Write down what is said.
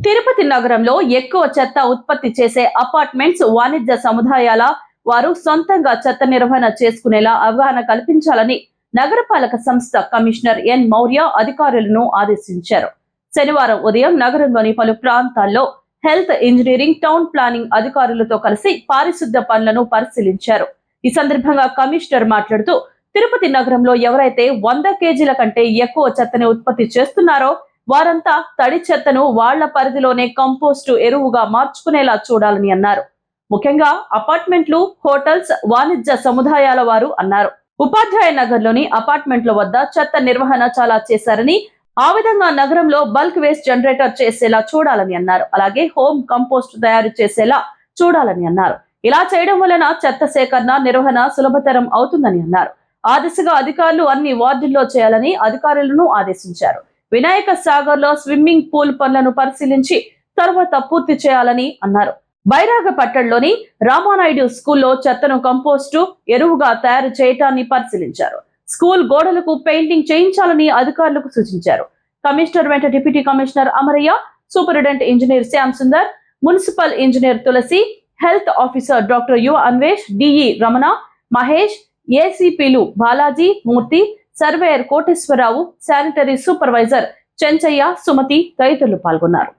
తిరుపతి నగరంలో ఎక్కువ చెత్త ఉత్పత్తి చేసే అపార్ట్మెంట్స్, వాణిజ్య సముదాయాల వారు సొంతంగా చెత్త నిర్వహణ చేసుకునేలా అవగాహన కల్పించాలని నగరపాలక సంస్థ కమిషనర్ ఎన్ మౌర్య అధికారులను ఆదేశించారు. శనివారం ఉదయం నగరంలోని పలు ప్రాంతాల్లో హెల్త్, ఇంజనీరింగ్, టౌన్ ప్లానింగ్ అధికారులతో కలిసి పారిశుద్ధ్య పనులను పరిశీలించారు. ఈ సందర్భంగా కమిషనర్ మాట్లాడుతూ, తిరుపతి నగరంలో ఎవరైతే 100 కేజీల కంటే ఎక్కువ చెత్తని ఉత్పత్తి చేస్తున్నారో వారంతా తడి చెత్తను వాళ్ల పరిధిలోనే కంపోస్టు ఎరువుగా మార్చుకునేలా చూడాలని అన్నారు. ముఖ్యంగా అపార్ట్మెంట్లు, హోటల్స్, వాణిజ్య సముదాయాల వారు అన్నారు. ఉపాధ్యాయ నగర్లోని అపార్ట్మెంట్ల వద్ద చెత్త నిర్వహణ చాలా చేశారని, ఆ విధంగా నగరంలో బల్క్ వేస్ట్ జనరేటర్ చేసేలా చూడాలని అన్నారు. అలాగే హోమ్ కంపోస్ట్ తయారు చేసేలా చూడాలని అన్నారు. ఇలా చేయడం వలన చెత్త సేకరణ, నిర్వహణ సులభతరం అవుతుందని అన్నారు. ఆ దిశగా అధికారులు అన్ని వార్డుల్లో చేయాలని అధికారులను ఆదేశించారు. వినాయక సాగర్ లో స్విమ్మింగ్ పూల్ పనులను పరిశీలించి తర్వాత పూర్తి చేయాలని అన్నారు. బైరాగపట్టణంలోని రామానాయుడు స్కూల్లో చెత్తను కంపోస్టు ఎరువుగా తయారు చేయటాన్ని పరిశీలించారు. స్కూల్ గోడలకు పెయింటింగ్ చేయించాలని అధికారులకు సూచించారు. కమిషనర్ వెంట deputy commissioner Amarayya, superintendent engineer Shyam Sundar, municipal engineer Tulasi, health officer doctor U Anvesh, DE Ramana, Mahesh, ఏసీపీలు Balaji, Murthy, surveyor Koteswararao, sanitary supervisor Chenchaiah, Sumathi తదితరులు పాల్గొన్నారు.